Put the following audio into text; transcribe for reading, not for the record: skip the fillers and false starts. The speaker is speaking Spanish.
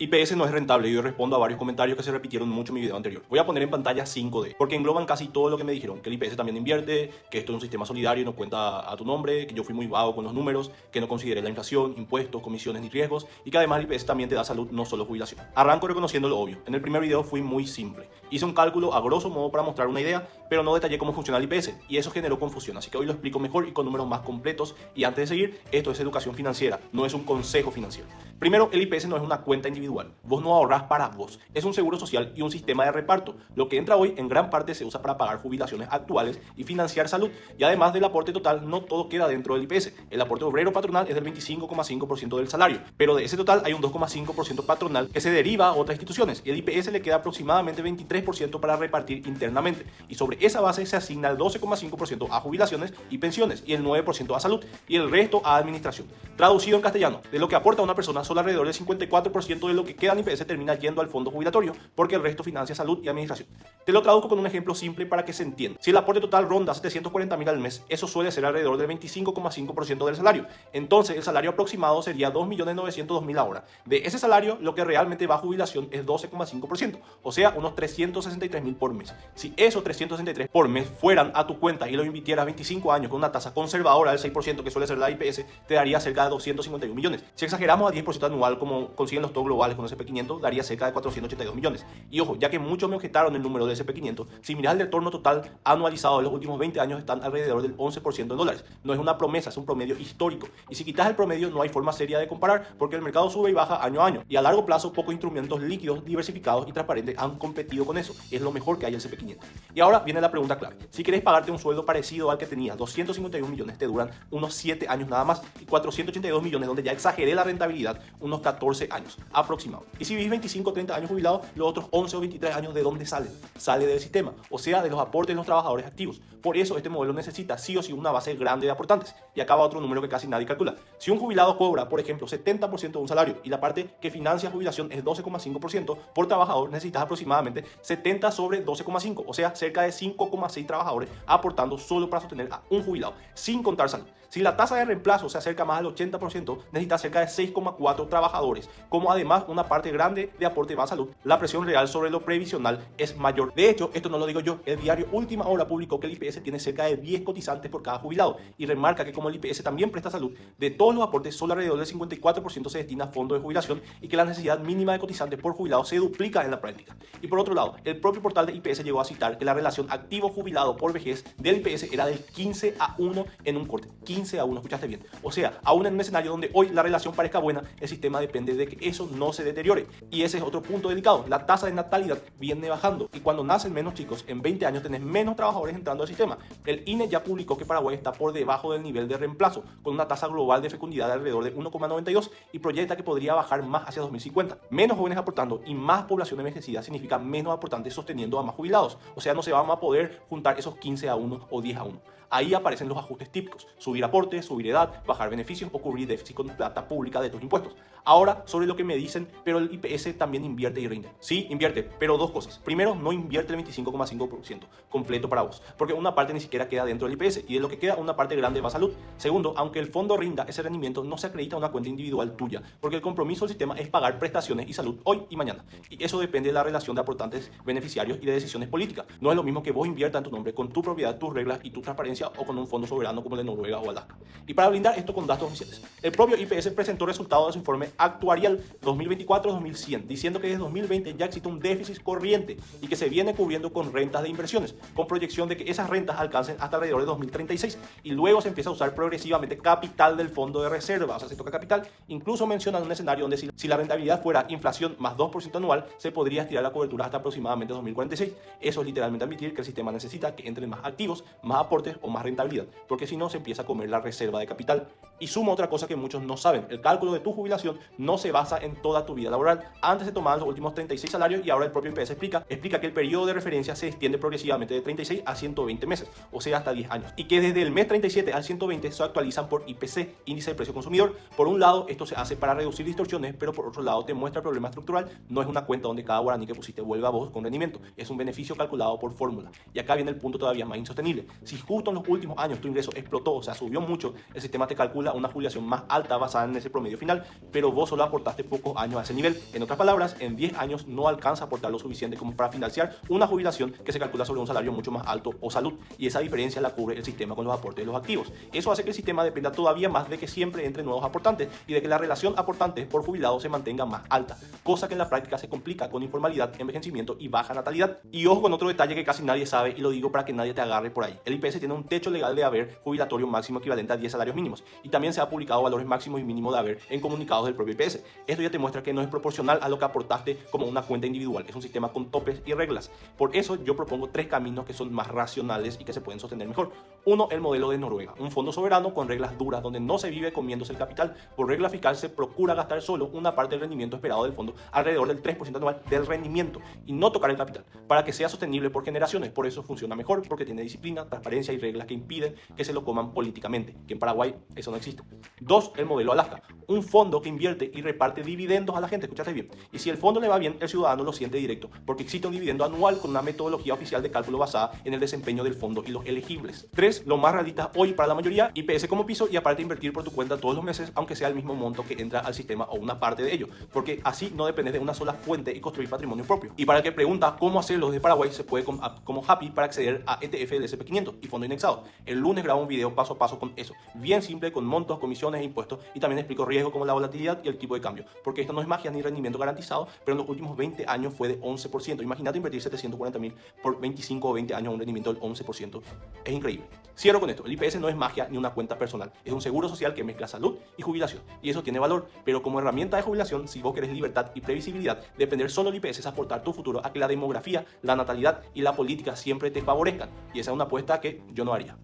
IPS no es rentable y yo respondo a varios comentarios que se repitieron mucho en mi video anterior. Voy a poner en pantalla 5D, porque engloban casi todo lo que me dijeron, que el IPS también invierte, que esto es un sistema solidario y no cuenta a tu nombre, que yo fui muy vago con los números, que no consideré la inflación, impuestos, comisiones ni riesgos, y que además el IPS también te da salud, no solo jubilación. Arranco reconociendo lo obvio. En el primer video fui muy simple. Hice un cálculo a grosso modo para mostrar una idea, pero no detallé cómo funciona el IPS, y eso generó confusión, así que hoy lo explico mejor y con números más completos. Y antes de seguir, esto es educación financiera, no es un consejo financiero. Primero, el IPS no es una cuenta individual. Vos no ahorrás para vos. Es un seguro social y un sistema de reparto. Lo que entra hoy en gran parte se usa para pagar jubilaciones actuales y financiar salud. Y además del aporte total, no todo queda dentro del IPS. El aporte obrero patronal es del 25,5% del salario, pero de ese total hay un 2,5% patronal que se deriva a otras instituciones. Y el IPS le queda aproximadamente 23% para repartir internamente. Y sobre esa base se asigna el 12,5% a jubilaciones y pensiones y el 9% a salud y el resto a administración. Traducido en castellano, de lo que aporta una persona, solo alrededor del 54% de lo que queda en IPS termina yendo al fondo jubilatorio, porque el resto financia salud y administración. Te lo traduzco con un ejemplo simple para que se entienda. Si el aporte total ronda 740.000 al mes, eso suele ser alrededor del 25,5% del salario. Entonces el salario aproximado sería 2.902.000 ahora. De ese salario, lo que realmente va a jubilación es 12,5%, o sea, unos 363.000 por mes. Si esos 363 por mes fueran a tu cuenta y lo invirtieras 25 años con una tasa conservadora del 6%, que suele ser la IPS, te daría cerca de 251 millones. Si exageramos a 10% anual, como consiguen los top globales con SP500, daría cerca de 482 millones. Y ojo, ya que muchos me objetaron el número de SP500, si miras el retorno total anualizado de los últimos 20 años, están alrededor del 11% en dólares. No es una promesa, es un promedio histórico. Y si quitas el promedio, no hay forma seria de comparar, porque el mercado sube y baja año a año. Y a largo plazo, pocos instrumentos líquidos, diversificados y transparentes han competido con eso. Es lo mejor que hay el SP500. Y ahora viene la pregunta clave. Si querés pagarte un sueldo parecido al que tenías, 251 millones, te duran unos 7 años nada más. Y 482 millones, donde ya exageré la rentabilidad, unos 14 años aproximado. Y si vivís 25 o 30 años jubilado, los otros 11 o 23 años, ¿de dónde salen? Sale del sistema, o sea, de los aportes de los trabajadores activos. Por eso este modelo necesita sí o sí una base grande de aportantes. Y acá va otro número que casi nadie calcula. Si un jubilado cobra, por ejemplo, 70% de un salario y la parte que financia jubilación es 12,5% por trabajador, necesitas aproximadamente 70 sobre 12,5, o sea, cerca de 5,6 trabajadores aportando solo para sostener a un jubilado, sin contar salud. Si la tasa de reemplazo se acerca más al 80%, necesitas cerca de 6,4 trabajadores. Como además una parte grande de aporte va a salud, la presión real sobre lo previsional es mayor. De hecho, esto no lo digo yo, el diario Última Hora publicó que el IPS tiene cerca de 10 cotizantes por cada jubilado y remarca que como el IPS también presta salud, de todos los aportes solo alrededor del 54% se destina a fondo de jubilación y que la necesidad mínima de cotizantes por jubilado se duplica en la práctica. Y por otro lado, el propio portal de IPS llegó a citar que la relación activo-jubilado por vejez del IPS era del 15:1 en un corte. 15:1, escuchaste bien. O sea, aún en un escenario donde hoy la relación parezca buena, el sistema depende de que eso no se deteriore. Y ese es otro punto delicado. La tasa de natalidad viene bajando y cuando nacen menos chicos, en 20 años tenés menos trabajadores entrando al sistema. El INE ya publicó que Paraguay está por debajo del nivel de reemplazo, con una tasa global de fecundidad de alrededor de 1,92 y proyecta que podría bajar más hacia 2050. Menos jóvenes aportando y más población envejecida significa menos aportantes sosteniendo a más jubilados. O sea, no se van a poder juntar esos 15:1 o 10:1. Ahí aparecen los ajustes típicos: subir aportes, subir edad, bajar beneficios o cubrir déficit con plata pública de tus impuestos. Ahora, sobre lo que me dicen, pero el IPS también invierte y rinde. Sí, invierte, pero dos cosas. Primero, no invierte el 25,5% completo para vos, porque una parte ni siquiera queda dentro del IPS y de lo que queda una parte grande va a salud. Segundo, aunque el fondo rinda, ese rendimiento no se acredita a una cuenta individual tuya, porque el compromiso del sistema es pagar prestaciones y salud hoy y mañana. Y eso depende de la relación de aportantes, beneficiarios y de decisiones políticas. No es lo mismo que vos inviertas en tu nombre, con tu propiedad, tus reglas y tu transparencia, o con un fondo soberano como el de Noruega o Alaska. Y para blindar esto con datos oficiales, el propio IPS presentó resultados de su informe actuarial 2024-2100, diciendo que desde 2020 ya existe un déficit corriente y que se viene cubriendo con rentas de inversiones, con proyección de que esas rentas alcancen hasta alrededor de 2036 y luego se empieza a usar progresivamente capital del fondo de reserva, o sea, se toca capital. Incluso mencionan un escenario donde si la rentabilidad fuera inflación más 2% anual, se podría estirar la cobertura hasta aproximadamente 2046. Eso es literalmente admitir que el sistema necesita que entren más activos, más aportes o más rentabilidad, porque si no se empieza a comer la reserva de capital. Y sumo otra cosa que muchos no saben: el cálculo de tu jubilación no se basa en toda tu vida laboral. Antes se tomaban los últimos 36 salarios y ahora el propio IPS explica que el periodo de referencia se extiende progresivamente de 36 a 120 meses, o sea, hasta 10 años. Y que desde el mes 37 al 120 se actualizan por IPC, índice de precio consumidor. Por un lado, esto se hace para reducir distorsiones, pero por otro lado te muestra el problema estructural. No es una cuenta donde cada guaraní que pusiste vuelve a vos con rendimiento, es un beneficio calculado por fórmula. Y acá viene el punto todavía más insostenible. Si justo en los últimos años tu ingreso explotó, o sea, subió subió mucho, el sistema te calcula una jubilación más alta basada en ese promedio final, pero vos solo aportaste pocos años a ese nivel. En otras palabras, en 10 años no alcanza a aportar lo suficiente como para financiar una jubilación que se calcula sobre un salario mucho más alto o salud, y esa diferencia la cubre el sistema con los aportes de los activos. Eso hace que el sistema dependa todavía más de que siempre entren nuevos aportantes y de que la relación aportantes por jubilado se mantenga más alta, cosa que en la práctica se complica con informalidad, envejecimiento y baja natalidad. Y ojo con otro detalle que casi nadie sabe, y lo digo para que nadie te agarre por ahí. El IPS tiene un techo legal de haber jubilatorio máximo equivalente a 10 salarios mínimos, y también se ha publicado valores máximos y mínimos de haber en comunicados del propio IPS. Esto ya te muestra que no es proporcional a lo que aportaste como una cuenta individual, es un sistema con topes y reglas. Por eso yo propongo 3 caminos que son más racionales y que se pueden sostener mejor. Uno, el modelo de Noruega, un fondo soberano con reglas duras donde no se vive comiéndose el capital. Por regla fiscal se procura gastar solo una parte del rendimiento esperado del fondo, alrededor del 3% anual del rendimiento, y no tocar el capital, para que sea sostenible por generaciones. Por eso funciona mejor, porque tiene disciplina, transparencia y reglas que impiden que se lo coman políticamente, que en Paraguay eso no existe. 2, el modelo Alaska, un fondo que invierte y reparte dividendos a la gente, escúchate bien, y si el fondo le va bien, el ciudadano lo siente directo, porque existe un dividendo anual con una metodología oficial de cálculo basada en el desempeño del fondo y los elegibles. 3, lo más realista hoy para la mayoría, IPS como piso, y aparte invertir por tu cuenta todos los meses, aunque sea el mismo monto que entra al sistema o una parte de ello, porque así no dependes de una sola fuente y construir patrimonio propio. Y para el que pregunta cómo hacerlo desde Paraguay, se puede como Happy para acceder a ETF del SP500 y fondo indexado. El lunes grabo un video paso a paso con eso, bien simple, con montos, comisiones e impuestos, y también explico riesgos como la volatilidad y el tipo de cambio, porque esto no es magia ni rendimiento garantizado, pero en los últimos 20 años fue de 11%. Imagínate invertir 740.000 por 25 o 20 años a un rendimiento del 11%. Es increíble. Cierro con esto. El IPS no es magia ni una cuenta personal. Es un seguro social que mezcla salud y jubilación. Y eso tiene valor. Pero como herramienta de jubilación, si vos querés libertad y previsibilidad, depender solo del IPS es aportar tu futuro a que la demografía, la natalidad y la política siempre te favorezcan. Y esa es una apuesta que yo no haría.